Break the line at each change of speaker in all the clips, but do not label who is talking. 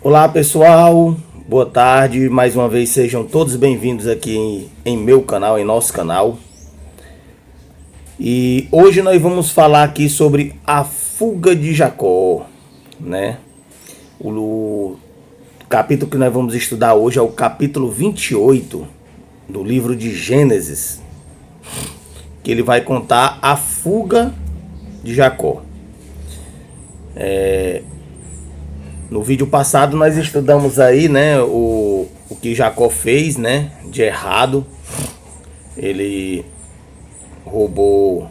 Olá pessoal, boa tarde, mais uma vez sejam todos bem-vindos aqui em meu canal, em nosso canal. E hoje nós vamos falar aqui sobre a fuga de Jacó, né? O capítulo que nós vamos estudar hoje é o capítulo 28 do livro de Gênesis, que ele vai contar a fuga de Jacó. No vídeo passado nós estudamos aí, né, o que Jacó fez, né, de errado. Ele roubou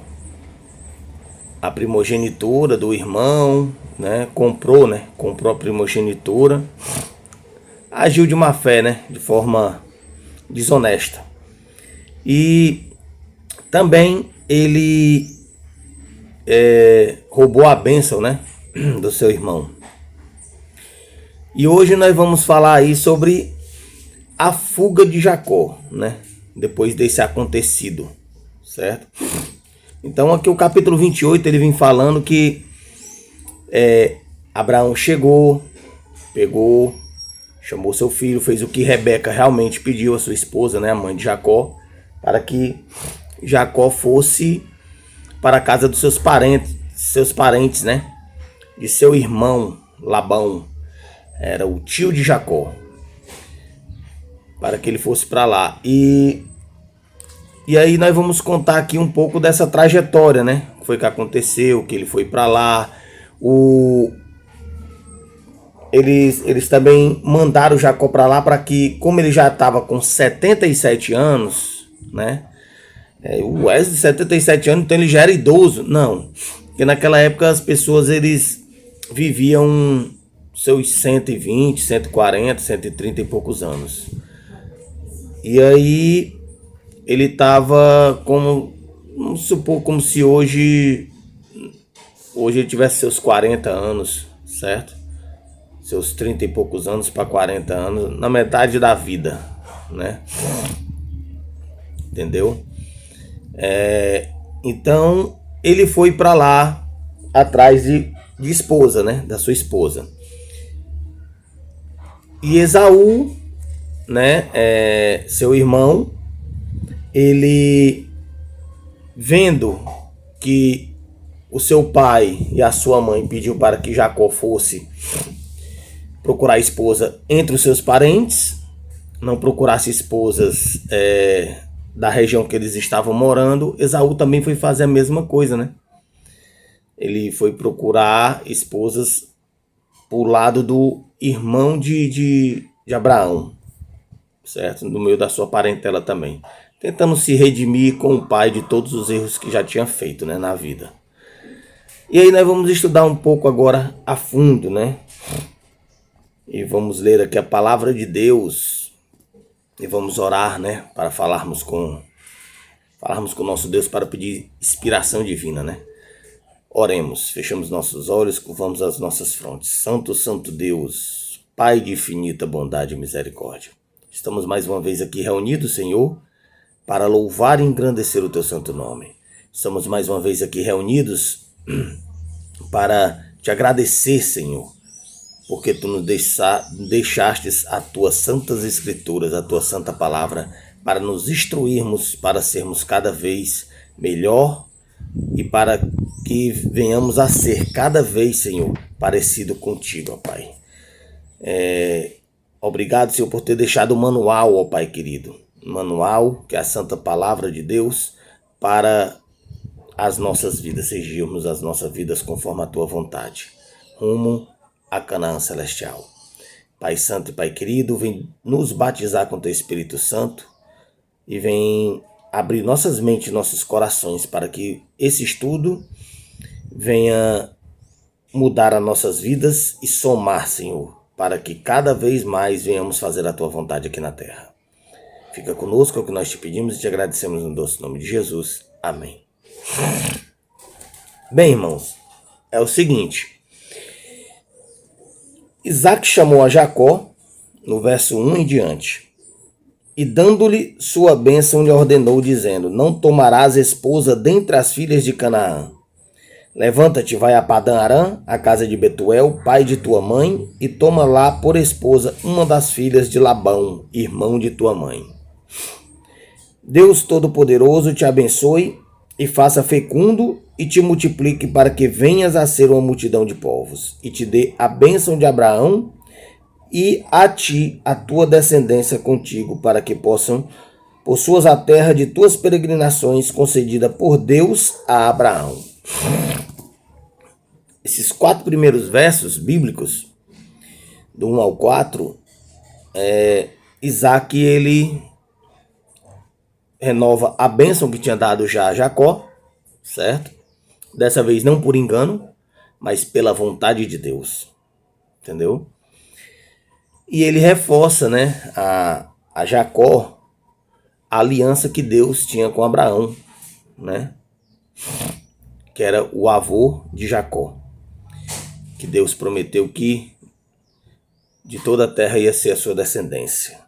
a primogenitura do irmão, né, comprou a primogenitura. Agiu de má fé, né, de forma desonesta. E também ele roubou a bênção, né, do seu irmão. E hoje nós vamos falar aí sobre a fuga de Jacó, né? Depois desse acontecido, certo? Então aqui o capítulo 28 ele vem falando que Abraão chegou, pegou, chamou seu filho, fez o que Rebeca realmente pediu a sua esposa, né, a mãe de Jacó, para que Jacó fosse para a casa dos seus parentes, né? De seu irmão Labão. Era o tio de Jacó, para que ele fosse para lá. E aí nós vamos contar aqui um pouco dessa trajetória, né? O que foi que aconteceu, que ele foi para lá. Eles também mandaram Jacó para lá para que, como ele já estava com 77 anos, né? O Wesley, 77 anos, então ele já era idoso. Não, porque naquela época as pessoas eles viviam seus 120, 140, 130 e poucos anos. E aí ele estava como, vamos supor, como se hoje ele tivesse seus 40 anos, certo? Seus 30 e poucos anos para 40 anos, na metade da vida, né? Entendeu? Então ele foi para lá atrás de esposa, né? Da sua esposa. E Esaú, né, seu irmão, ele vendo que o seu pai e a sua mãe pediu para que Jacó fosse procurar esposa entre os seus parentes, não procurasse esposas da região que eles estavam morando, Esaú também foi fazer a mesma coisa, né? Ele foi procurar esposas pro lado do irmão de Abraão, certo? No meio da sua parentela também, tentando se redimir com o pai de todos os erros que já tinha feito, né, na vida. E aí nós vamos estudar um pouco agora a fundo, né? E vamos ler aqui a palavra de Deus e vamos orar, né, para falarmos com o nosso Deus, para pedir inspiração divina, né? Oremos, fechamos nossos olhos, curvamos as nossas frontes. Santo, santo Deus, Pai de infinita bondade e misericórdia. Estamos mais uma vez aqui reunidos, Senhor, para louvar e engrandecer o Teu santo nome. Estamos mais uma vez aqui reunidos para Te agradecer, Senhor, porque Tu nos deixastes as Tuas santas escrituras, a Tua santa palavra, para nos instruirmos, para sermos cada vez melhor e para que venhamos a ser cada vez, Senhor, parecido contigo, ó Pai. Obrigado, Senhor, por ter deixado o manual, ó Pai querido. Manual, que é a santa palavra de Deus, para as nossas vidas, seguirmos as nossas vidas conforme a Tua vontade, rumo a Canaã celestial. Pai santo e Pai querido, vem nos batizar com Teu Espírito Santo e vem abrir nossas mentes, nossos corações, para que esse estudo venha mudar as nossas vidas e somar, Senhor, para que cada vez mais venhamos fazer a Tua vontade aqui na terra. Fica conosco, é o que nós te pedimos e te agradecemos no doce nome de Jesus. Amém. Bem, irmãos, é o seguinte. Isaac chamou a Jacó, no verso 1 em diante, e dando-lhe sua bênção lhe ordenou, dizendo: não tomarás esposa dentre as filhas de Canaã, Levanta-te, vai a Padã Arã, a casa de Betuel, pai de tua mãe, e toma lá por esposa uma das filhas de Labão, irmão de tua mãe. Deus Todo-Poderoso te abençoe e faça fecundo e te multiplique para que venhas a ser uma multidão de povos, e te dê a bênção de Abraão e a ti, a tua descendência contigo, para que possam possuas a terra de tuas peregrinações concedida por Deus a Abraão. Esses 4 primeiros versos bíblicos, do 1 ao 4, Isaac, ele renova a bênção que tinha dado já a Jacó, certo? Dessa vez não por engano, mas pela vontade de Deus, entendeu? E ele reforça, né, a Jacó, a aliança que Deus tinha com Abraão, né? Que era o avô de Jacó. Que Deus prometeu que de toda a terra ia ser a sua descendência.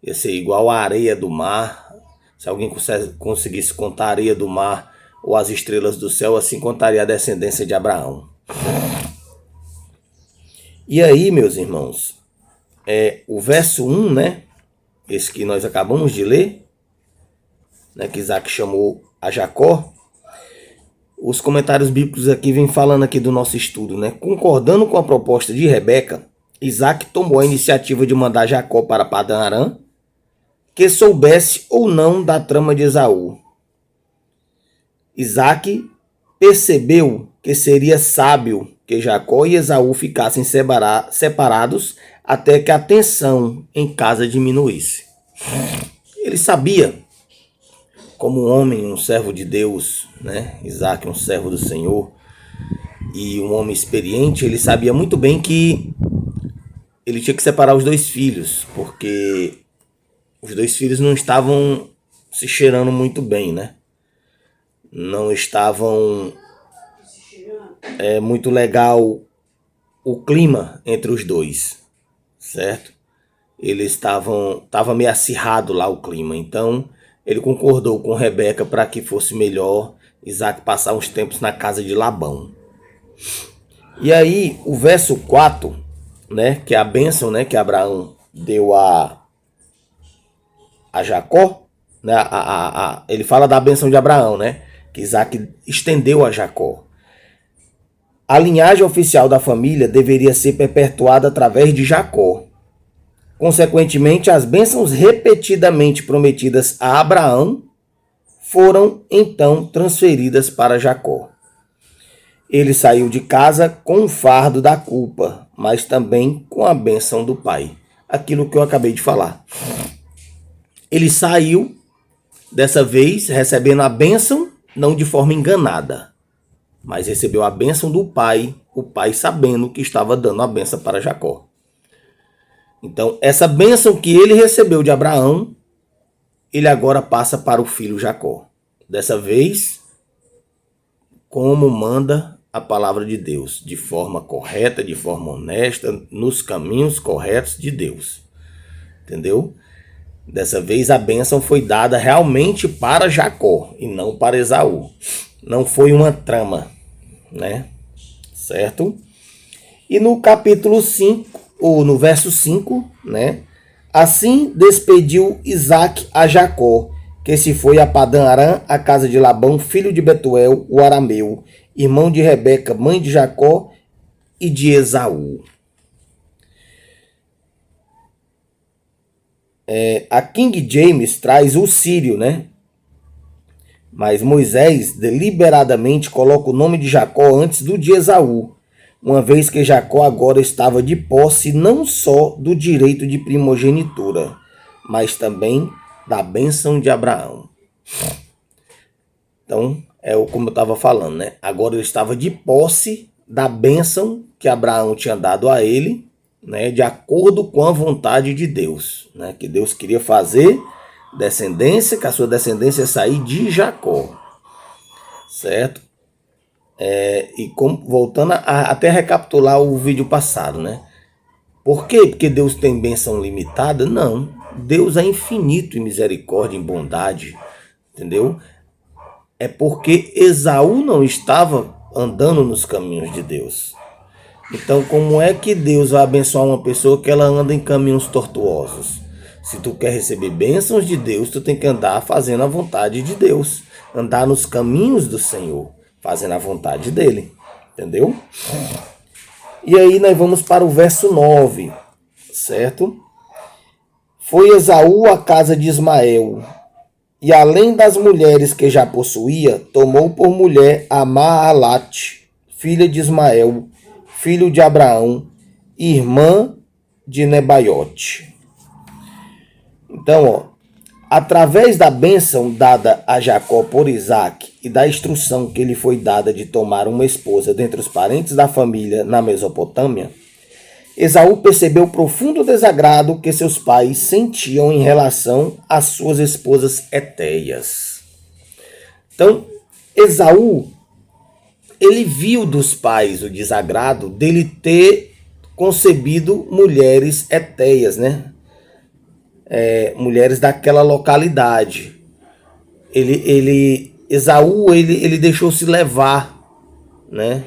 Ia ser igual a areia do mar. Se alguém conseguisse contar a areia do mar ou as estrelas do céu, assim contaria a descendência de Abraão. E aí, meus irmãos, o verso 1, né? Esse que nós acabamos de ler, né, que Isaac chamou a Jacó. Os comentários bíblicos aqui vêm falando aqui do nosso estudo, né? Concordando com a proposta de Rebeca, Isaac tomou a iniciativa de mandar Jacó para Padã Arã, que soubesse ou não da trama de Esaú. Isaac percebeu que seria sábio que Jacó e Esaú ficassem separados até que a tensão em casa diminuísse. Ele sabia, como um homem, um servo de Deus, né? Isaac, um servo do Senhor, e um homem experiente, ele sabia muito bem que ele tinha que separar os 2 filhos, porque os 2 filhos não estavam se cheirando muito bem, né? Não estavam muito legal o clima entre os 2, certo? Eles estava meio acirrado lá o clima, então ele concordou com Rebeca para que fosse melhor Isaac passar uns tempos na casa de Labão. E aí o verso 4, né, que é a bênção, né, que Abraão deu a Jacó, né, ele fala da bênção de Abraão, né, que Isaac estendeu a Jacó. A linhagem oficial da família deveria ser perpetuada através de Jacó. Consequentemente, as bênçãos repetidamente prometidas a Abraão foram então transferidas para Jacó. Ele saiu de casa com o fardo da culpa, mas também com a bênção do pai. Aquilo que eu acabei de falar. Ele saiu, dessa vez, recebendo a bênção, não de forma enganada, mas recebeu a bênção do pai, o pai sabendo que estava dando a bênção para Jacó. Então, essa bênção que ele recebeu de Abraão, ele agora passa para o filho Jacó. Dessa vez, como manda a palavra de Deus, de forma correta, de forma honesta, nos caminhos corretos de Deus. Entendeu? Dessa vez a bênção foi dada realmente para Jacó e não para Esaú. Não foi uma trama, né? Certo? E no capítulo 5, ou no verso 5, né? Assim despediu Isaac a Jacó, que se foi a Padã Arã, a casa de Labão, filho de Betuel, o arameu, irmão de Rebeca, mãe de Jacó e de Esaú. A King James traz o sírio, né? Mas Moisés deliberadamente coloca o nome de Jacó antes do de Esaú, uma vez que Jacó agora estava de posse não só do direito de primogenitura, mas também da bênção de Abraão. Então, como eu estava falando, né? Agora ele estava de posse da bênção que Abraão tinha dado a ele, né? De acordo com a vontade de Deus, né? Que Deus queria fazer descendência, que a sua descendência ia sair de Jacó, certo? Voltando até recapitular o vídeo passado, né? Por quê? Porque Deus tem bênção limitada? Não. Deus é infinito em misericórdia, em bondade, entendeu? é porque Esaú não estava andando nos caminhos de Deus. Então, como é que Deus vai abençoar uma pessoa que ela anda em caminhos tortuosos? Se tu quer receber bênçãos de Deus, tu tem que andar fazendo a vontade de Deus. Andar nos caminhos do Senhor, fazendo a vontade dele. Entendeu? E aí nós vamos para o verso 9, certo? Foi Esaú à casa de Ismael, e além das mulheres que já possuía, tomou por mulher a Maalate, filha de Ismael, filho de Abraão, irmã de Nebaiote. Então, através da bênção dada a Jacó por Isaac e da instrução que lhe foi dada de tomar uma esposa dentre os parentes da família na Mesopotâmia, Esaú percebeu o profundo desagrado que seus pais sentiam em relação às suas esposas hetéias. Então, Esaú, ele viu dos pais o desagrado dele ter concebido mulheres hetéias, né? Mulheres daquela localidade. Esaú deixou-se levar, né,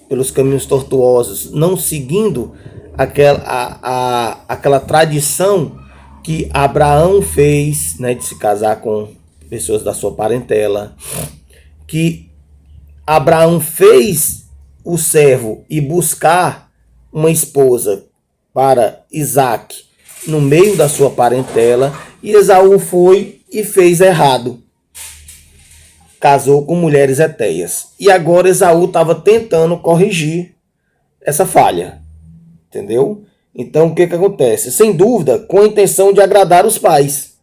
pelos caminhos tortuosos, não seguindo aquela tradição que Abraão fez, né, de se casar com pessoas da sua parentela, que Abraão fez o servo ir buscar uma esposa para Isaac no meio da sua parentela, e Esaú foi e fez errado. Casou com mulheres hetéias. E agora Esaú estava tentando corrigir essa falha. Entendeu? Então o que acontece? Sem dúvida, com a intenção de agradar os pais.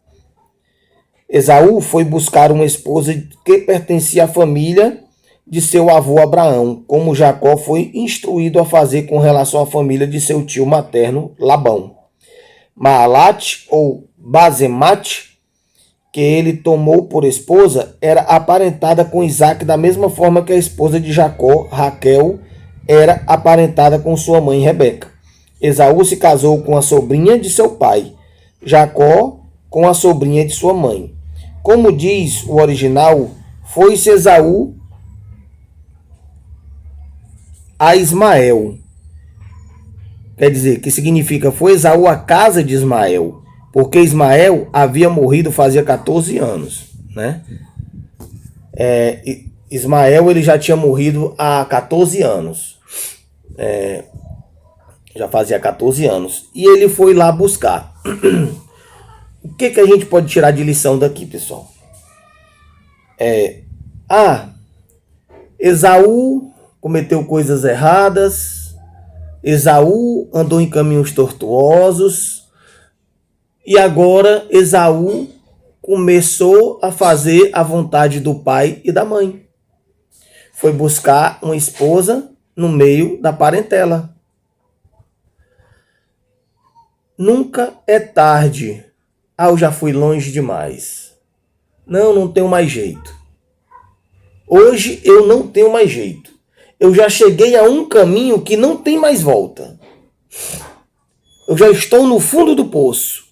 Esaú foi buscar uma esposa que pertencia à família de seu avô Abraão, como Jacó foi instruído a fazer com relação à família de seu tio materno Labão. Maalate ou Bazemate, que ele tomou por esposa, era aparentada com Isaac da mesma forma que a esposa de Jacó, Raquel, era aparentada com sua mãe Rebeca. Esaú se casou com a sobrinha de seu pai, Jacó com a sobrinha de sua mãe. Como diz o original, foi-se Esaú a Ismael. Quer dizer, que significa, foi Esaú à casa de Ismael, porque Ismael havia morrido fazia 14 anos, né? Ismael ele já tinha morrido há 14 anos. Já fazia 14 anos. E ele foi lá buscar. O que a gente pode tirar de lição daqui, pessoal? Esaú cometeu coisas erradas. Esaú andou em caminhos tortuosos. E agora Esaú começou a fazer a vontade do pai e da mãe. Foi buscar uma esposa no meio da parentela. Nunca é tarde. Eu já fui longe demais. Não tenho mais jeito. Hoje eu não tenho mais jeito. Eu já cheguei a um caminho que não tem mais volta. Eu já estou no fundo do poço.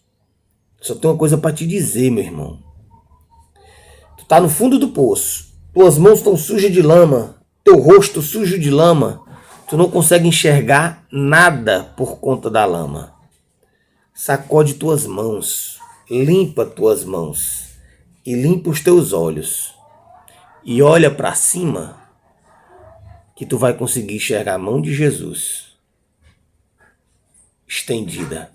Só tenho uma coisa para te dizer, meu irmão. Tu tá no fundo do poço. Tuas mãos estão sujas de lama. Teu rosto sujo de lama. Tu não consegue enxergar nada por conta da lama. Sacode tuas mãos. Limpa tuas mãos. E limpa os teus olhos. E olha para cima, que tu vai conseguir enxergar a mão de Jesus estendida,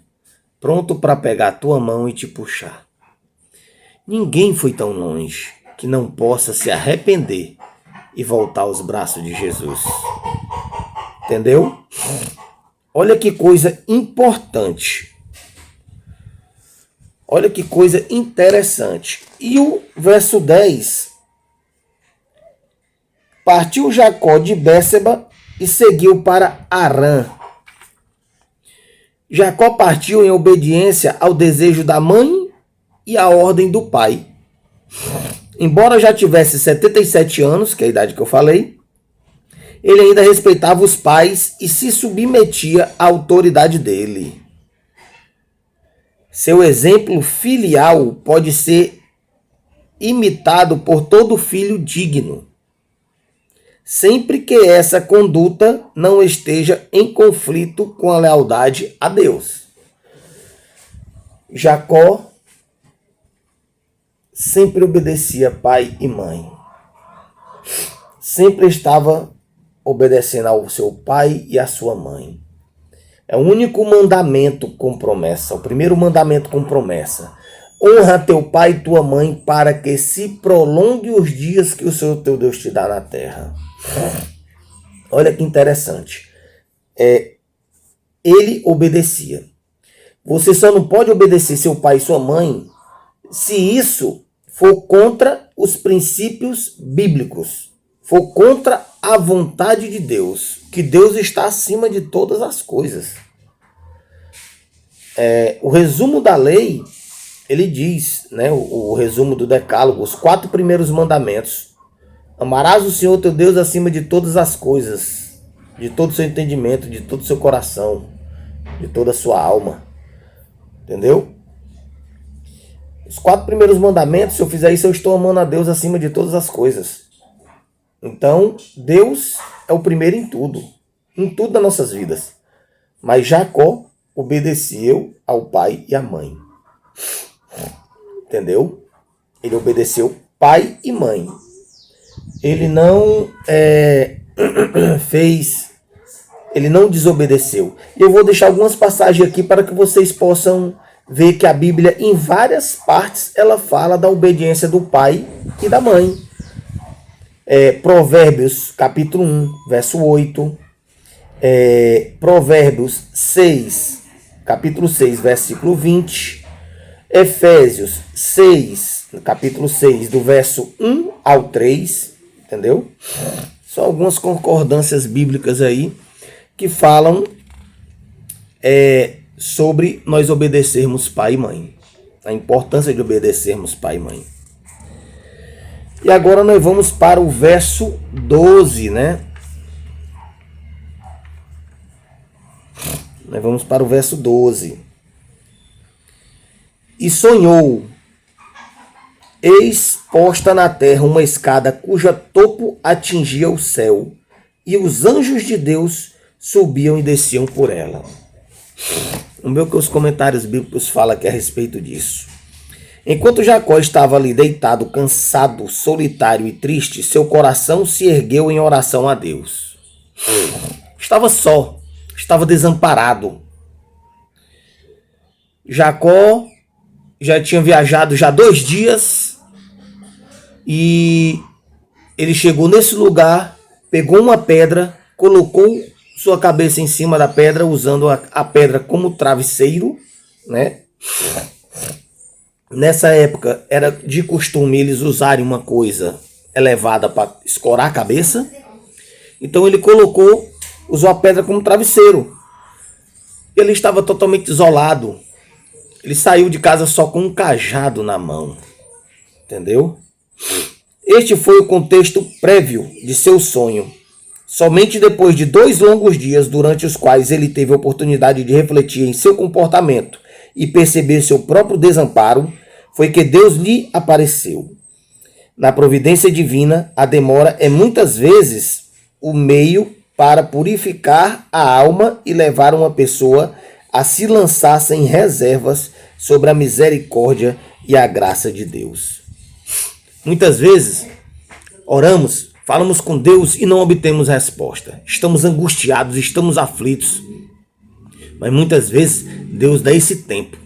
pronto para pegar a tua mão e te puxar. Ninguém foi tão longe que não possa se arrepender e voltar aos braços de Jesus. Entendeu? Olha que coisa importante. Olha que coisa interessante. E o verso 10. Partiu Jacó de Bérseba e seguiu para Harã. Jacó partiu em obediência ao desejo da mãe e à ordem do pai. Embora já tivesse 77 anos, que é a idade que eu falei, ele ainda respeitava os pais e se submetia à autoridade dele. Seu exemplo filial pode ser imitado por todo filho digno, sempre que essa conduta não esteja em conflito com a lealdade a Deus. Jacó sempre obedecia pai e mãe. Sempre estava obedecendo ao seu pai e à sua mãe. É o único mandamento com promessa, o primeiro mandamento com promessa. Honra teu pai e tua mãe para que se prolongue os dias que o Senhor teu Deus te dá na terra. Olha que interessante. Ele obedecia. Você só não pode obedecer seu pai e sua mãe se isso for contra os princípios bíblicos, for contra a vontade de Deus, que Deus está acima de todas as coisas. O resumo da lei, ele diz, né, o resumo do decálogo, os 4 primeiros mandamentos. Amarás o Senhor teu Deus acima de todas as coisas, de todo o seu entendimento, de todo o seu coração, de toda a sua alma. Entendeu? Os 4 primeiros mandamentos, se eu fizer isso, eu estou amando a Deus acima de todas as coisas. Então, Deus é o primeiro em tudo das nossas vidas. Mas Jacó obedeceu ao pai e à mãe. Entendeu? Ele obedeceu pai e mãe. Ele não ele não desobedeceu. E eu vou deixar algumas passagens aqui para que vocês possam ver que a Bíblia, em várias partes, ela fala da obediência do pai e da mãe. Provérbios, capítulo 1, verso 8. Provérbios 6, capítulo 6, versículo 20. Efésios 6, capítulo 6, do verso 1 ao 3. Entendeu? São algumas concordâncias bíblicas aí que falam sobre nós obedecermos pai e mãe. A importância de obedecermos pai e mãe. E agora nós vamos para o verso 12, né? Nós vamos para o verso 12. E sonhou, eis posta na terra uma escada cuja topo atingia o céu, e os anjos de Deus subiam e desciam por ela. Vamos ver o que os comentários bíblicos falam aqui a respeito disso. Enquanto Jacó estava ali deitado, cansado, solitário e triste, seu coração se ergueu em oração a Deus. Estava só, estava desamparado. Jacó já tinha viajado 2 dias e ele chegou nesse lugar, pegou uma pedra, colocou sua cabeça em cima da pedra, usando a pedra como travesseiro, né? Nessa época era de costume eles usarem uma coisa elevada para escorar a cabeça. Então ele usou a pedra como travesseiro. Ele estava totalmente isolado. Ele saiu de casa só com um cajado na mão. Entendeu? Este foi o contexto prévio de seu sonho. Somente depois de 2 longos dias, durante os quais ele teve a oportunidade de refletir em seu comportamento e perceber seu próprio desamparo, foi que Deus lhe apareceu. Na providência divina, a demora é muitas vezes o meio para purificar a alma e levar uma pessoa a se lançar sem reservas sobre a misericórdia e a graça de Deus. Muitas vezes, oramos, falamos com Deus e não obtemos resposta. Estamos angustiados, estamos aflitos. Mas muitas vezes, Deus dá esse tempo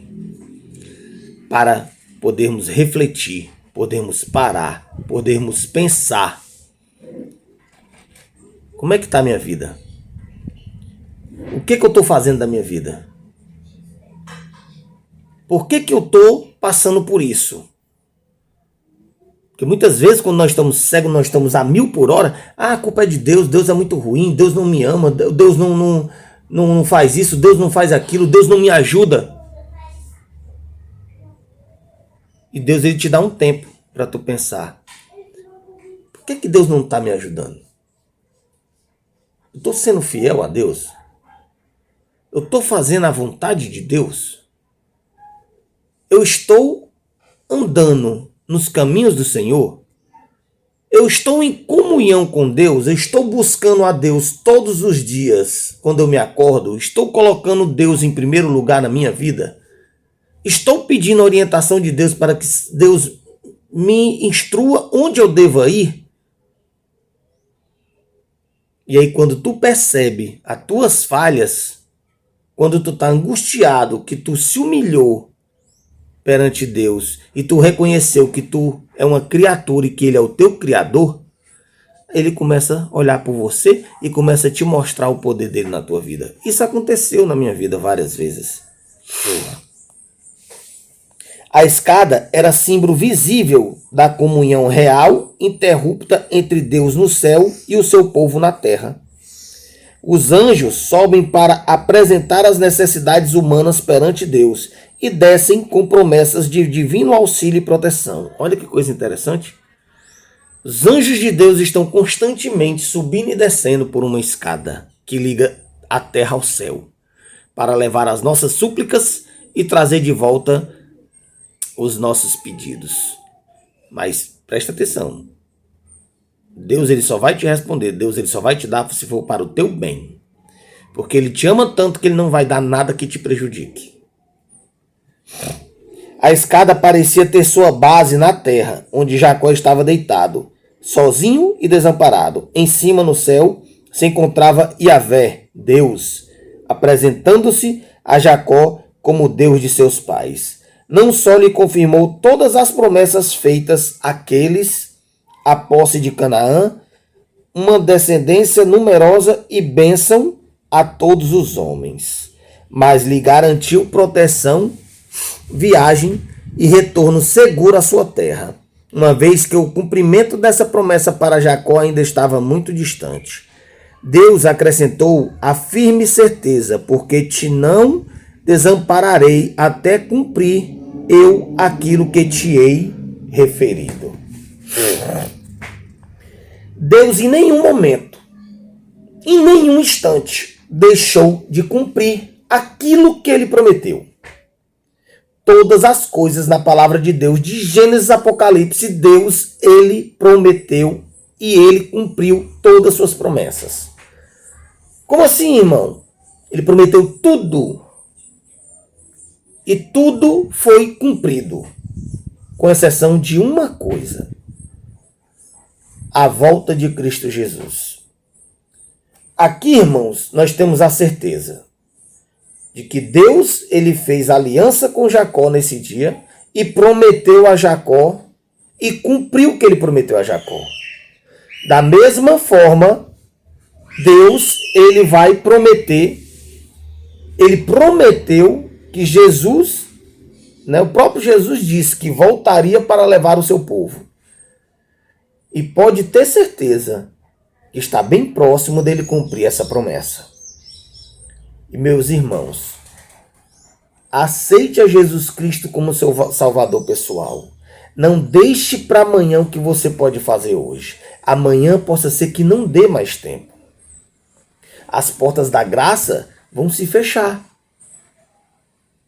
para podermos refletir, podermos parar, podermos pensar. Como é que está a minha vida? O que eu estou fazendo da minha vida? Por que eu estou passando por isso? Porque muitas vezes, quando nós estamos cegos, nós estamos a 1000 por hora. A culpa é de Deus, Deus é muito ruim, Deus não me ama, Deus não faz isso, Deus não faz aquilo, Deus não me ajuda. E Deus, ele te dá um tempo para tu pensar. Por que Deus não está me ajudando? Eu estou sendo fiel a Deus? Eu estou fazendo a vontade de Deus? Eu estou andando nos caminhos do Senhor? Eu estou em comunhão com Deus? Eu estou buscando a Deus todos os dias quando eu me acordo? Estou colocando Deus em primeiro lugar na minha vida? Estou pedindo a orientação de Deus para que Deus me instrua onde eu deva ir? E aí quando tu percebe as tuas falhas, quando tu está angustiado, que tu se humilhou perante Deus e tu reconheceu que tu é uma criatura e que Ele é o teu Criador, Ele começa a olhar por você e começa a te mostrar o poder dele na tua vida. Isso aconteceu na minha vida várias vezes. A escada era símbolo visível da comunhão real, interrupta entre Deus no céu e o seu povo na terra. Os anjos sobem para apresentar as necessidades humanas perante Deus e descem com promessas de divino auxílio e proteção. Olha que coisa interessante. Os anjos de Deus estão constantemente subindo e descendo por uma escada que liga a terra ao céu, para levar as nossas súplicas e trazer de volta os nossos pedidos. Mas presta atenção. Deus ele só vai te responder, Deus ele só vai te dar se for para o teu bem. Porque ele te ama tanto que ele não vai dar nada que te prejudique. A escada parecia ter sua base na terra, onde Jacó estava deitado, sozinho e desamparado. Em cima no céu se encontrava Yahvé, Deus, apresentando-se a Jacó como Deus de seus pais. Não só lhe confirmou todas as promessas feitas àqueles, a posse de Canaã, uma descendência numerosa e bênção a todos os homens, mas lhe garantiu proteção, viagem e retorno seguro à sua terra, uma vez que o cumprimento dessa promessa para Jacó ainda estava muito distante. Deus acrescentou a firme certeza, porque te não desampararei até cumprir eu aquilo que te hei referido. Deus em nenhum momento, em nenhum instante, deixou de cumprir aquilo que ele prometeu. Todas as coisas na palavra de Deus, de Gênesis a Apocalipse, Deus, ele prometeu e ele cumpriu todas as suas promessas. Como assim, irmão? Ele prometeu tudo. E tudo foi cumprido, com exceção de uma coisa: a volta de Cristo Jesus. Aqui, irmãos, nós temos a certeza de que Deus ele fez aliança com Jacó nesse dia e prometeu a Jacó e cumpriu o que ele prometeu a Jacó. Da mesma forma, Deus ele vai prometer, ele prometeu que Jesus, o próprio Jesus disse que voltaria para levar o seu povo. E pode ter certeza que está bem próximo dele cumprir essa promessa. E meus irmãos, aceite a Jesus Cristo como seu Salvador pessoal. Não deixe para amanhã o que você pode fazer hoje. Amanhã possa ser que não dê mais tempo. As portas da graça vão se fechar.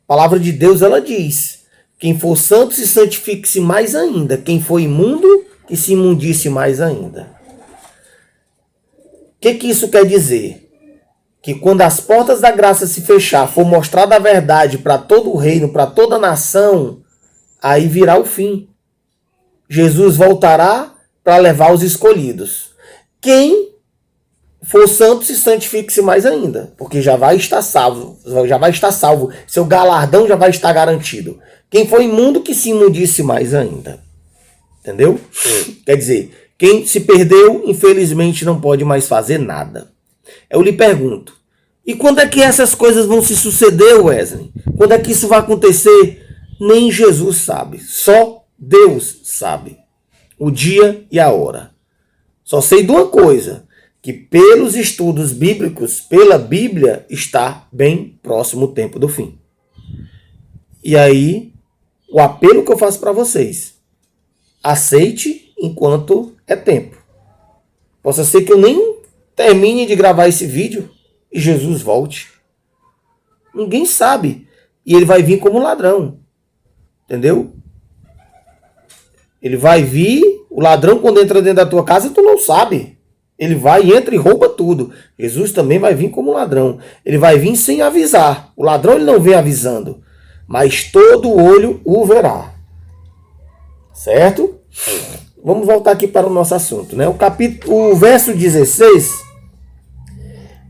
A palavra de Deus ela diz: quem for santo se santifique-se mais ainda. Quem for imundo, que se imundisse mais ainda. O que isso quer dizer? Que quando as portas da graça se fechar, for mostrada a verdade para todo o reino, para toda a nação, aí virá o fim. Jesus voltará para levar os escolhidos. Quem for santo, se santifique-se mais ainda, porque já vai estar salvo, seu galardão já vai estar garantido. Quem for imundo, que se imundisse mais ainda. Entendeu? Quer dizer, quem se perdeu, infelizmente, não pode mais fazer nada. Eu lhe pergunto, e quando é que essas coisas vão se suceder, Wesley? Quando é que isso vai acontecer? Nem Jesus sabe, só Deus sabe o dia e a hora. Só sei de uma coisa, que pelos estudos bíblicos, pela Bíblia, está bem próximo o tempo do fim. E aí, o apelo que eu faço para vocês: aceite enquanto é tempo. Possa ser que eu nem termine de gravar esse vídeo e Jesus volte. Ninguém sabe. E ele vai vir como ladrão. Entendeu? Ele vai vir, o ladrão quando entra dentro da tua casa, tu não sabe. Ele vai, entra e rouba tudo. Jesus também vai vir como ladrão. Ele vai vir sem avisar. O ladrão ele não vem avisando. Mas todo olho o verá. Certo? Vamos voltar aqui para o nosso assunto, né? O verso 16.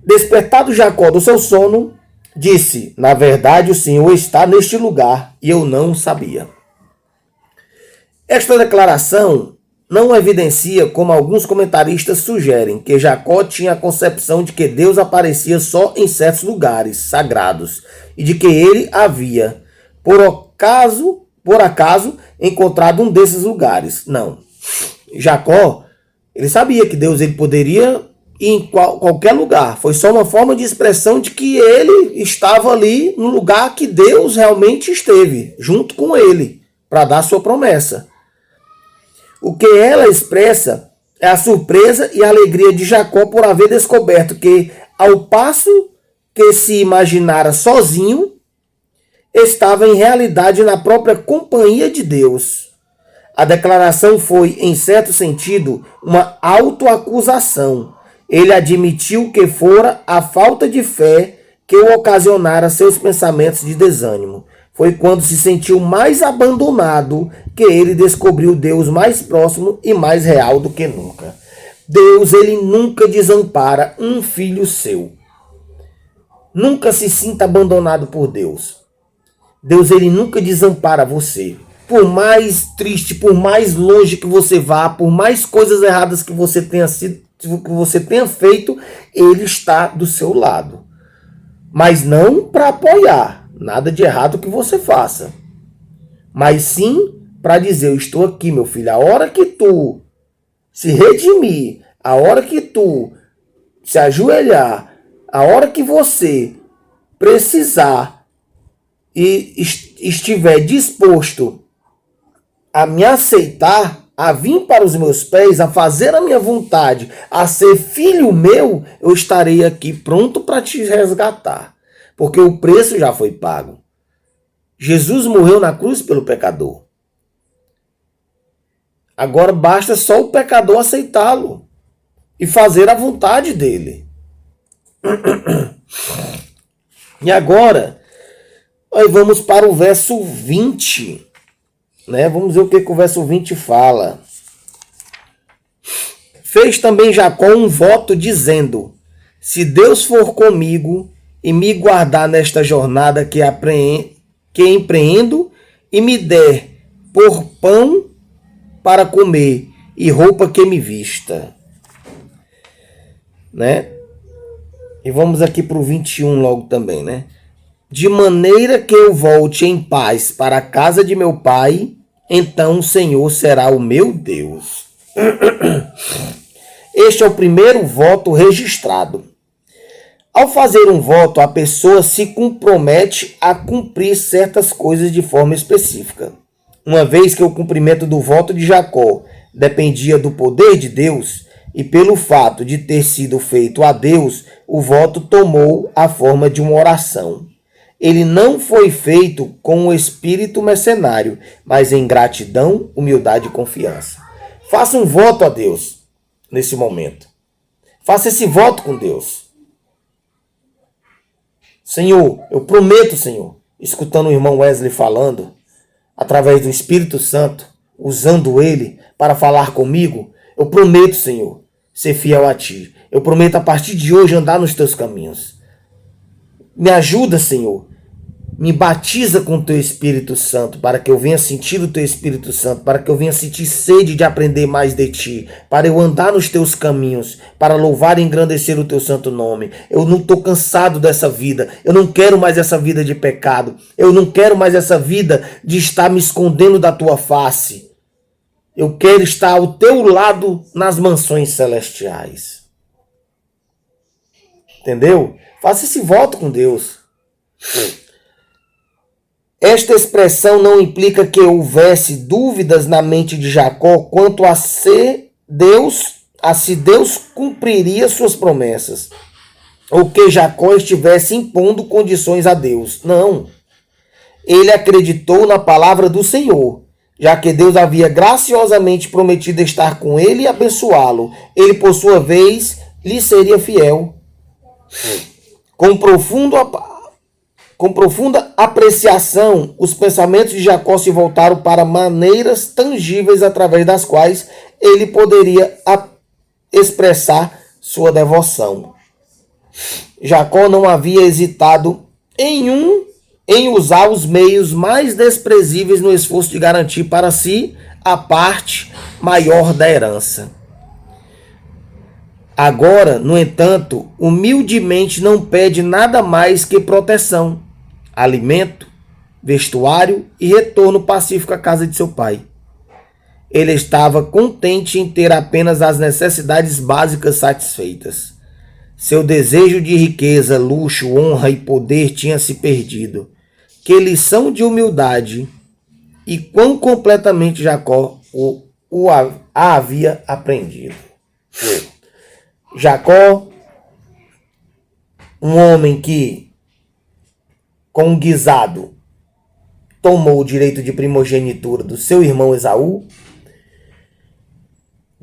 Despertado Jacó do seu sono, disse: na verdade o Senhor está neste lugar e eu não sabia. Esta declaração não evidencia, como alguns comentaristas sugerem, que Jacó tinha a concepção de que Deus aparecia só em certos lugares sagrados e de que ele havia, por acaso, encontrado um desses lugares. Não. Jacó, ele sabia que Deus ele poderia ir em qualquer lugar. Foi só uma forma de expressão de que ele estava ali no lugar que Deus realmente esteve, junto com ele, para dar sua promessa. O que ela expressa é a surpresa e a alegria de Jacó por haver descoberto que, ao passo que se imaginara sozinho, estava em realidade na própria companhia de Deus. A declaração foi, em certo sentido, uma autoacusação. Ele admitiu que fora a falta de fé que o ocasionara seus pensamentos de desânimo. Foi quando se sentiu mais abandonado que ele descobriu Deus mais próximo e mais real do que nunca. Deus, ele nunca desampara um filho seu. Nunca se sinta abandonado por Deus. Deus, ele nunca desampara você. Por mais triste, por mais longe que você vá, por mais coisas erradas que você tenha feito, ele está do seu lado. Mas não para apoiar nada de errado que você faça. Mas sim para dizer: eu estou aqui, meu filho. A hora que tu se redimir, a hora que tu se ajoelhar, a hora que você precisar e estiver disposto a me aceitar, a vir para os meus pés, a fazer a minha vontade, a ser filho meu, eu estarei aqui pronto para te resgatar. Porque o preço já foi pago. Jesus morreu na cruz pelo pecador. Agora basta só o pecador aceitá-lo e fazer a vontade dele. E agora, vamos para o verso 20. Né? Vamos ver o que o verso 20 fala. Fez também Jacó um voto dizendo: se Deus for comigo e me guardar nesta jornada que empreendo e me der por pão para comer e roupa que me vista. Né? E vamos aqui para o 21 logo também, né? De maneira que eu volte em paz para a casa de meu pai, então o Senhor será o meu Deus. Este é o primeiro voto registrado. Ao fazer um voto, a pessoa se compromete a cumprir certas coisas de forma específica. Uma vez que o cumprimento do voto de Jacó dependia do poder de Deus, e pelo fato de ter sido feito a Deus, o voto tomou a forma de uma oração. Ele não foi feito com o espírito mercenário, mas em gratidão, humildade e confiança. Faça um voto a Deus nesse momento. Faça esse voto com Deus. Senhor, eu prometo, Senhor, escutando o irmão Wesley falando, através do Espírito Santo, usando ele para falar comigo, eu prometo, Senhor, ser fiel a Ti. Eu prometo a partir de hoje andar nos Teus caminhos. Me ajuda, Senhor. Me batiza com o Teu Espírito Santo, para que eu venha sentir o Teu Espírito Santo, para que eu venha sentir sede de aprender mais de Ti, para eu andar nos Teus caminhos, para louvar e engrandecer o Teu santo nome. Eu não estou cansado dessa vida, eu não quero mais essa vida de pecado, eu não quero mais essa vida de estar me escondendo da Tua face. Eu quero estar ao Teu lado nas mansões celestiais. Entendeu? Faça esse voto com Deus. Esta expressão não implica que houvesse dúvidas na mente de Jacó quanto a se Deus cumpriria suas promessas, ou que Jacó estivesse impondo condições a Deus. Não. Ele acreditou na palavra do Senhor já que Deus havia graciosamente prometido estar com ele e abençoá-lo. Ele, por sua vez, lhe seria fiel. Com profunda apreciação, os pensamentos de Jacó se voltaram para maneiras tangíveis através das quais ele poderia expressar sua devoção. Jacó não havia hesitado em usar os meios mais desprezíveis no esforço de garantir para si a parte maior da herança. Agora, no entanto, humildemente não pede nada mais que proteção, alimento, vestuário e retorno pacífico à casa de seu pai. Ele estava contente em ter apenas as necessidades básicas satisfeitas. Seu desejo de riqueza, luxo, honra e poder tinha se perdido. Que lição de humildade e quão completamente Jacó a havia aprendido. Jacó, um homem que, com um guisado, tomou o direito de primogenitura do seu irmão Esaú,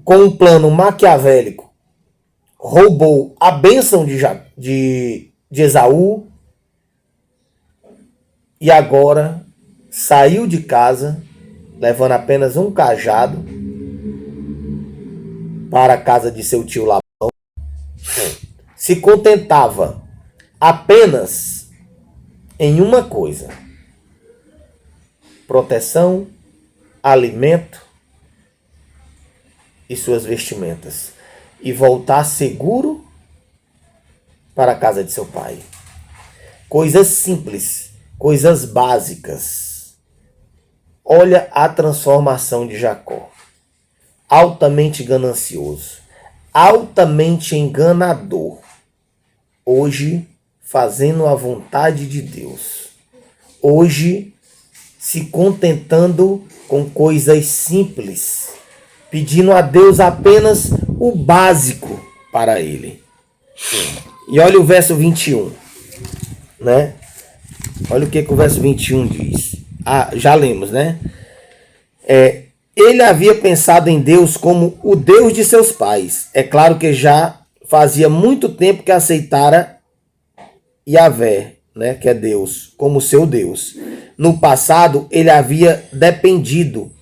com um plano maquiavélico, roubou a bênção de Esaú e agora saiu de casa, levando apenas um cajado para a casa de seu tio Labão. Se contentava apenas em uma coisa: proteção, alimento e suas vestimentas, e voltar seguro para a casa de seu pai. Coisas simples, coisas básicas. Olha a transformação de Jacó. Altamente ganancioso, altamente enganador, hoje fazendo a vontade de Deus, hoje se contentando com coisas simples, pedindo a Deus apenas o básico para ele. E olha o verso 21, né? Olha o que o verso 21 diz. Já lemos, né? Ele havia pensado em Deus como o Deus de seus pais. É claro que já fazia muito tempo que aceitara Yahvé, né, que é Deus, como seu Deus. No passado, ele havia dependido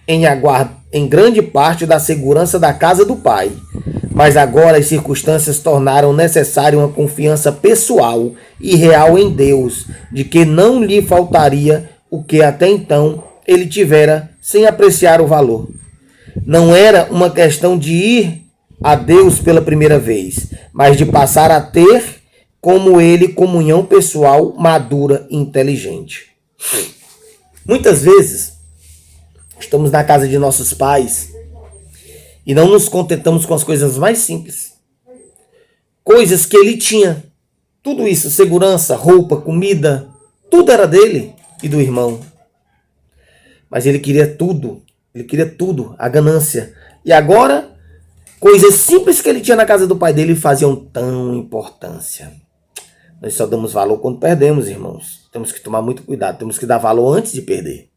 em grande parte da segurança da casa do pai. Mas agora as circunstâncias tornaram necessária uma confiança pessoal e real em Deus, de que não lhe faltaria o que até então ele tivera sem apreciar o valor. Não era uma questão de ir a Deus pela primeira vez, mas de passar a ter como ele comunhão pessoal madura e inteligente. Muitas vezes estamos na casa de nossos pais e não nos contentamos com as coisas mais simples. Coisas que ele tinha. Tudo isso, segurança, roupa, comida, tudo era dele e do irmão. Mas ele queria tudo, a ganância. E agora, coisas simples que ele tinha na casa do pai dele faziam tão importância. Nós só damos valor quando perdemos, irmãos. Temos que tomar muito cuidado, temos que dar valor antes de perder.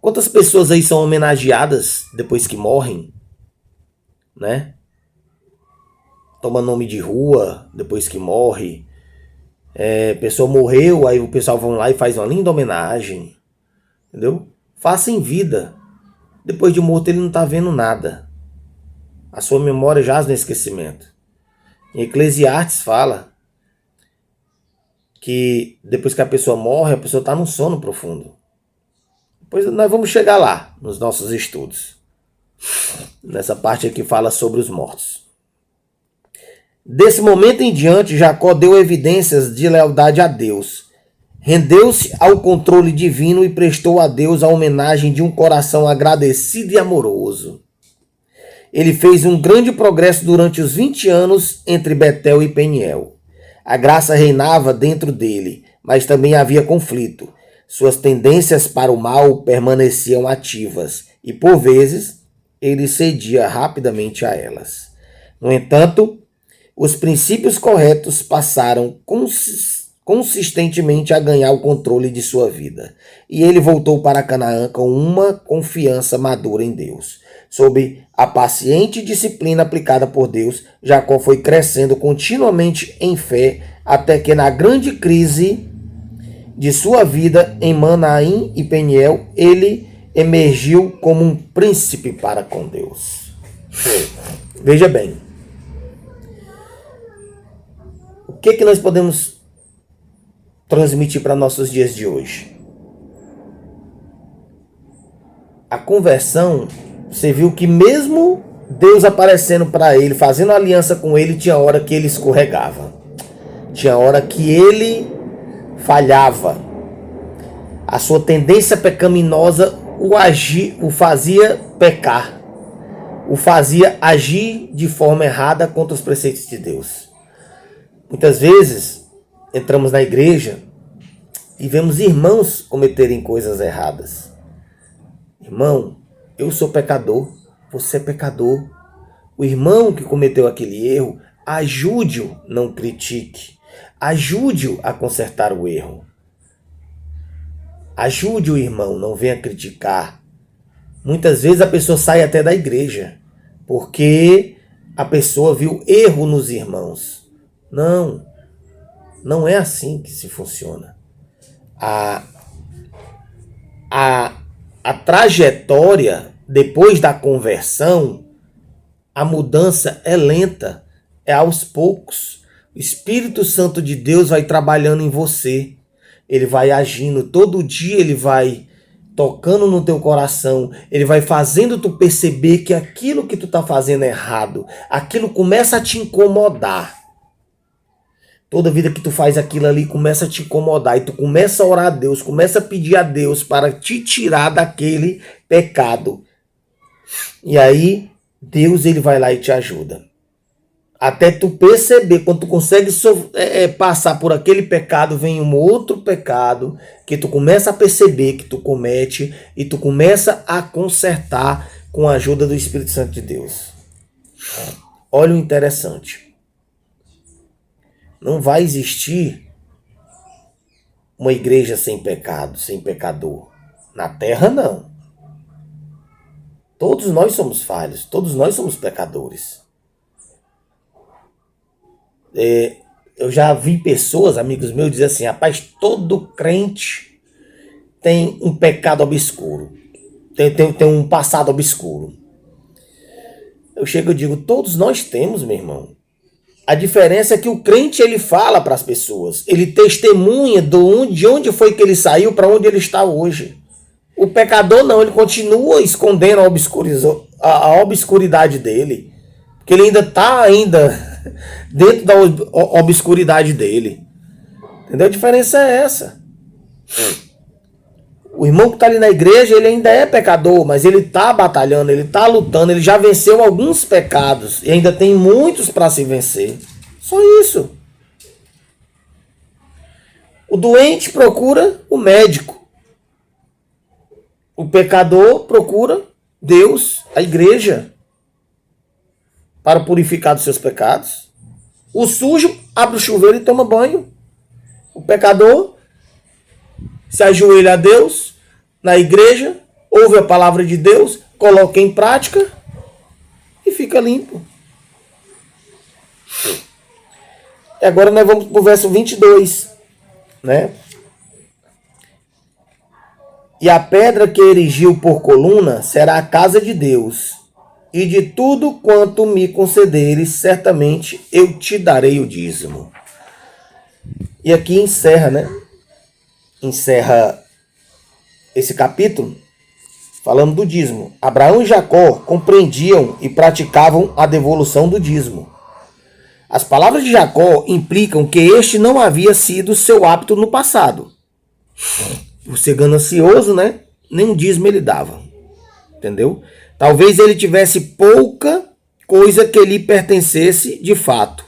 Quantas pessoas aí são homenageadas depois que morrem, né? Toma nome de rua depois que morre. A pessoa morreu, aí o pessoal vai lá e faz uma linda homenagem. Entendeu? Faça em vida. Depois de morto ele não está vendo nada. A sua memória jaz no esquecimento. Em Eclesiastes fala que depois que a pessoa morre, a pessoa está num sono profundo. Depois nós vamos chegar lá nos nossos estudos. Nessa parte aqui fala sobre os mortos. Desse momento em diante, Jacó deu evidências de lealdade a Deus. Rendeu-se ao controle divino e prestou a Deus a homenagem de um coração agradecido e amoroso. Ele fez um grande progresso durante os 20 anos entre Betel e Peniel. A graça reinava dentro dele, mas também havia conflito. Suas tendências para o mal permaneciam ativas e, por vezes, ele cedia rapidamente a elas. No entanto, os princípios corretos passaram consistentemente a ganhar o controle de sua vida. E ele voltou para Canaã com uma confiança madura em Deus. Sob a paciente disciplina aplicada por Deus, Jacó foi crescendo continuamente em fé, até que na grande crise de sua vida em Manaim e Peniel, ele emergiu como um príncipe para com Deus. Veja bem, o que nós podemos transmitir para nossos dias de hoje? A conversão, você viu que mesmo Deus aparecendo para ele, fazendo aliança com ele, tinha hora que ele escorregava. Tinha hora que ele falhava. A sua tendência pecaminosa o fazia pecar. O fazia agir de forma errada contra os preceitos de Deus. Muitas vezes entramos na igreja e vemos irmãos cometerem coisas erradas. Irmão, eu sou pecador, você é pecador. O irmão que cometeu aquele erro, ajude-o, não critique. Ajude-o a consertar o erro. Ajude o irmão, não venha criticar. Muitas vezes a pessoa sai até da igreja, porque a pessoa viu erro nos irmãos. Não é assim que se funciona. A trajetória depois da conversão, a mudança é lenta, é aos poucos. O Espírito Santo de Deus vai trabalhando em você. Ele vai agindo, todo dia ele vai tocando no teu coração, ele vai fazendo tu perceber que aquilo que tu tá fazendo é errado, aquilo começa a te incomodar. Toda vida que tu faz aquilo ali começa a te incomodar e tu começa a orar a Deus, começa a pedir a Deus para te tirar daquele pecado. E aí Deus ele vai lá e te ajuda. Até tu perceber, quando tu consegue passar por aquele pecado, vem um outro pecado que tu começa a perceber que tu comete e tu começa a consertar com a ajuda do Espírito Santo de Deus. Olha o interessante. Não vai existir uma igreja sem pecado, sem pecador. Na terra, não. Todos nós somos falhos, todos nós somos pecadores. Eu já vi pessoas, amigos meus, dizer assim, rapaz, todo crente tem um pecado obscuro, tem um passado obscuro. Eu chego e digo, todos nós temos, meu irmão. A diferença é que o crente, ele fala para as pessoas, ele testemunha de onde foi que ele saiu, para onde ele está hoje. O pecador não, ele continua escondendo a obscuridade dele, porque ele ainda está dentro da obscuridade dele. Entendeu? A diferença é essa. O irmão que está ali na igreja, ele ainda é pecador, mas ele está batalhando, ele está lutando, ele já venceu alguns pecados e ainda tem muitos para se vencer. Só isso. O doente procura o médico. O pecador procura Deus, a igreja, para purificar dos seus pecados. O sujo abre o chuveiro e toma banho. O pecador se ajoelha a Deus, na igreja, ouve a palavra de Deus, coloca em prática e fica limpo. E agora nós vamos para o verso 22, né? E a pedra que erigiu por coluna será a casa de Deus, e de tudo quanto me concederes, certamente eu te darei o dízimo. E aqui encerra, né? Encerra esse capítulo falando do dízimo. Abraão e Jacó compreendiam e praticavam a devolução do dízimo. As palavras de Jacó implicam que este não havia sido seu hábito no passado. Por ser ganancioso, né? Nem um dízimo ele dava. Entendeu? Talvez ele tivesse pouca coisa que lhe pertencesse de fato,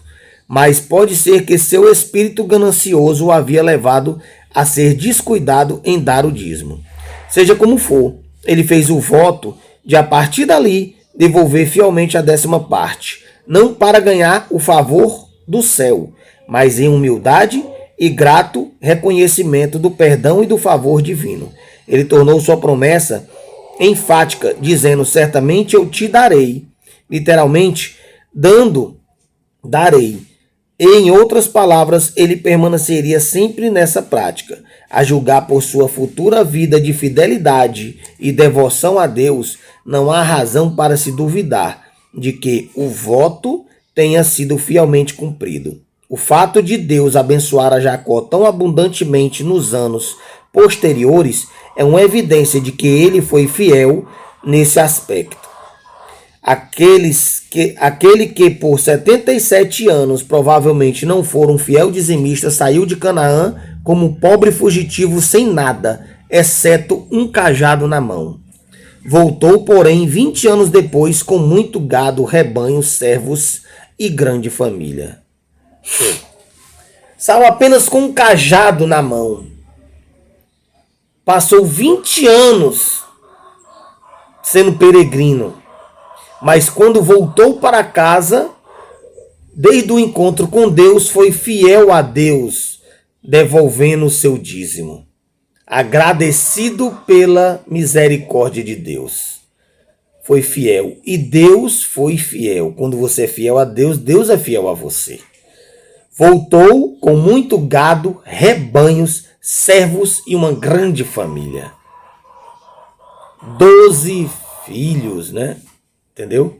mas pode ser que seu espírito ganancioso o havia levado a ser descuidado em dar o dízimo. Seja como for, ele fez o voto de a partir dali devolver fielmente a 10ª parte, não para ganhar o favor do céu, mas em humildade e grato reconhecimento do perdão e do favor divino. Ele tornou sua promessa enfática, dizendo: certamente eu te darei. Literalmente, darei. E, em outras palavras, ele permaneceria sempre nessa prática. A julgar por sua futura vida de fidelidade e devoção a Deus, não há razão para se duvidar de que o voto tenha sido fielmente cumprido. O fato de Deus abençoar a Jacó tão abundantemente nos anos posteriores é uma evidência de que ele foi fiel nesse aspecto. Aquele que por 77 anos provavelmente não for um fiel dizimista saiu de Canaã como um pobre fugitivo sem nada, exceto um cajado na mão. Voltou, porém, 20 anos depois com muito gado, rebanho, servos e grande família. Saiu apenas com um cajado na mão. Passou 20 anos sendo peregrino. Mas quando voltou para casa, desde o encontro com Deus, foi fiel a Deus, devolvendo o seu dízimo. Agradecido pela misericórdia de Deus. Foi fiel. E Deus foi fiel. Quando você é fiel a Deus, Deus é fiel a você. Voltou com muito gado, rebanhos, servos e uma grande família. 12 filhos, né? Entendeu?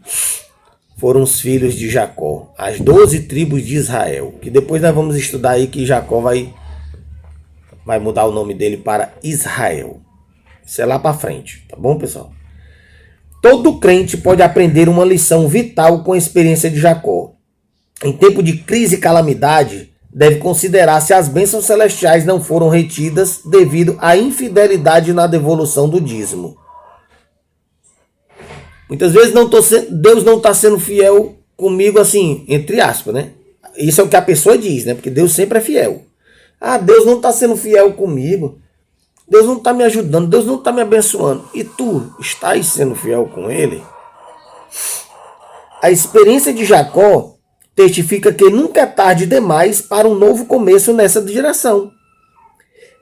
Foram os filhos de Jacó, as 12 tribos de Israel, que depois nós vamos estudar aí que Jacó vai mudar o nome dele para Israel. Isso é lá para frente, tá bom, pessoal? Todo crente pode aprender uma lição vital com a experiência de Jacó. Em tempo de crise e calamidade, deve considerar se as bênçãos celestiais não foram retidas devido à infidelidade na devolução do dízimo. Muitas vezes Deus não está sendo fiel comigo, assim, entre aspas, né? Isso é o que a pessoa diz, né? Porque Deus sempre é fiel. Ah, Deus não está sendo fiel comigo. Deus não está me ajudando. Deus não está me abençoando. E tu estás sendo fiel com Ele? A experiência de Jacó testifica que nunca é tarde demais para um novo começo nessa direção.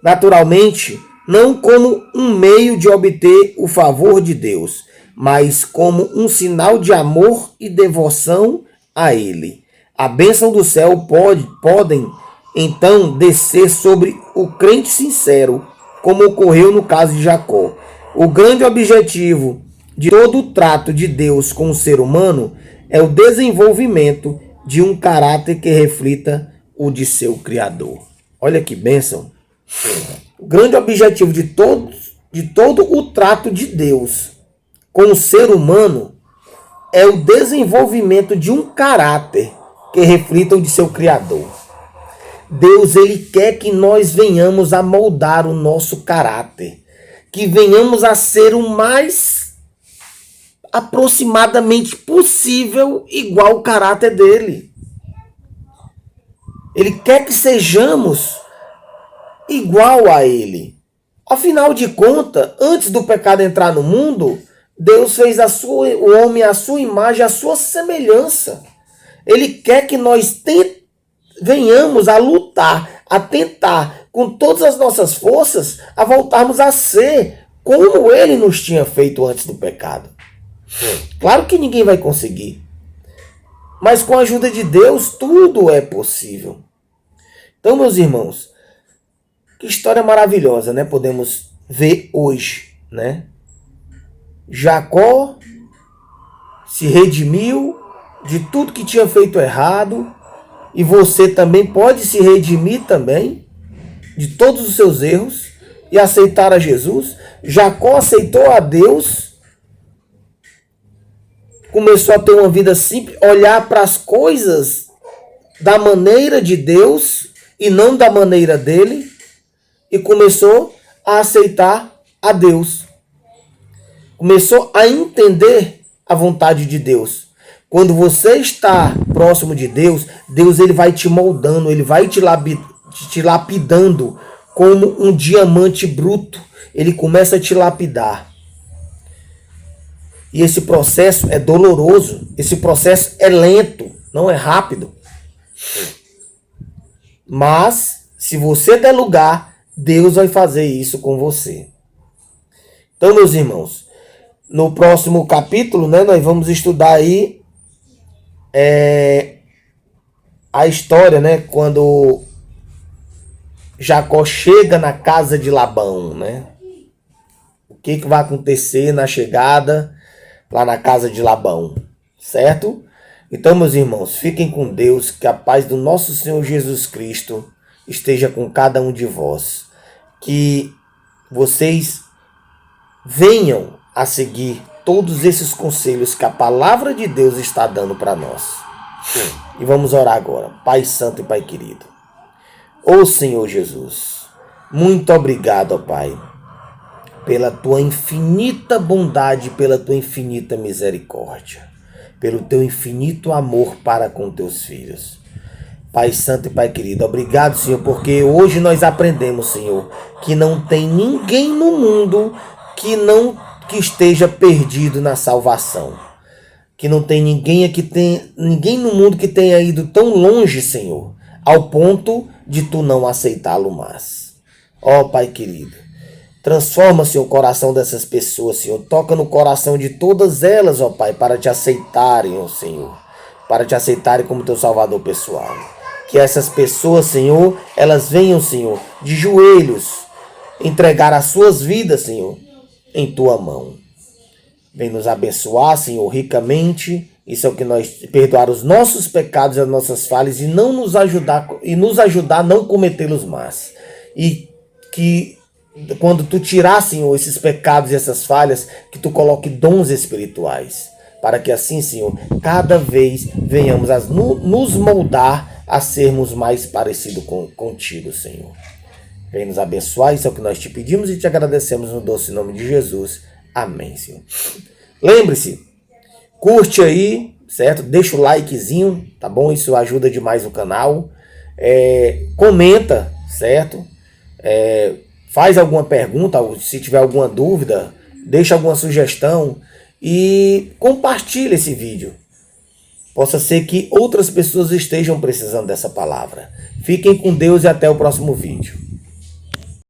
Naturalmente, não como um meio de obter o favor de Deus, mas como um sinal de amor e devoção a Ele. A bênção do céu podem, então, descer sobre o crente sincero, como ocorreu no caso de Jacó. O grande objetivo de todo o trato de Deus com o ser humano é o desenvolvimento de um caráter que reflita o de seu Criador. Olha que bênção! O grande objetivo de todo o trato de Deus com o ser humano é o desenvolvimento de um caráter que reflita o de seu Criador. Deus, Ele quer que nós venhamos a moldar o nosso caráter, que venhamos a ser o mais aproximadamente possível igual ao caráter dele. Ele quer que sejamos igual a Ele. Afinal de contas, antes do pecado entrar no mundo, Deus fez o homem à sua imagem, à sua semelhança. Ele quer que nós venhamos a lutar, a tentar, com todas as nossas forças, a voltarmos a ser como Ele nos tinha feito antes do pecado. Claro que ninguém vai conseguir. Mas com a ajuda de Deus, tudo é possível. Então, meus irmãos, que história maravilhosa, né? Podemos ver hoje, né? Jacó se redimiu de tudo que tinha feito errado, e você também pode se redimir também de todos os seus erros e aceitar a Jesus. Jacó aceitou a Deus, começou a ter uma vida simples, olhar para as coisas da maneira de Deus e não da maneira dele, e começou a aceitar a Deus. Começou a entender a vontade de Deus. Quando você está próximo de Deus, Deus ele vai te moldando, ele vai te lapidando como um diamante bruto. Ele começa a te lapidar. E esse processo é doloroso, esse processo é lento, não é rápido. Mas, Se você der lugar, Deus vai fazer isso com você. Então, meus irmãos, no próximo capítulo, né, nós vamos estudar aí a história, né, quando Jacó chega na casa de Labão, né? O que vai acontecer na chegada lá na casa de Labão, certo? Então, meus irmãos, fiquem com Deus, que a paz do nosso Senhor Jesus Cristo esteja com cada um de vós. Que vocês venham a seguir todos esses conselhos que a palavra de Deus está dando para nós. E vamos orar agora. Pai Santo e Pai querido. Ô Senhor Jesus, muito obrigado, ó Pai, pela tua infinita bondade, pela tua infinita misericórdia, pelo teu infinito amor para com teus filhos. Pai Santo e Pai querido, obrigado, Senhor, porque hoje nós aprendemos, Senhor, que não tem ninguém no mundo que esteja perdido na salvação. Que não tem ninguém no mundo que tenha ido tão longe, Senhor, ao ponto de tu não aceitá-lo mais. Ó Pai querido, transforma, Senhor, o coração dessas pessoas, Senhor. Toca no coração de todas elas, ó Pai, para te aceitarem, ó Senhor. Para te aceitarem como teu Salvador pessoal. Que essas pessoas, Senhor, elas venham, Senhor, de joelhos, entregar as suas vidas, Senhor, em tua mão. Vem nos abençoar, Senhor, ricamente. Isso é o que nós perdoar os nossos pecados e as nossas falhas e nos ajudar a não cometê-los mais. E que quando tu tirar, Senhor, esses pecados e essas falhas, que tu coloque dons espirituais, para que assim, Senhor, cada vez venhamos a nos moldar a sermos mais parecidos contigo, Senhor. Vem nos abençoar, isso é o que nós te pedimos e te agradecemos no doce nome de Jesus. Amém, Senhor. Lembre-se, curte aí, certo? Deixa o likezinho, tá bom? Isso ajuda demais o canal. Comenta, certo? Faz alguma pergunta, se tiver alguma dúvida, deixa alguma sugestão e compartilha esse vídeo. Possa ser que outras pessoas estejam precisando dessa palavra. Fiquem com Deus e até o próximo vídeo.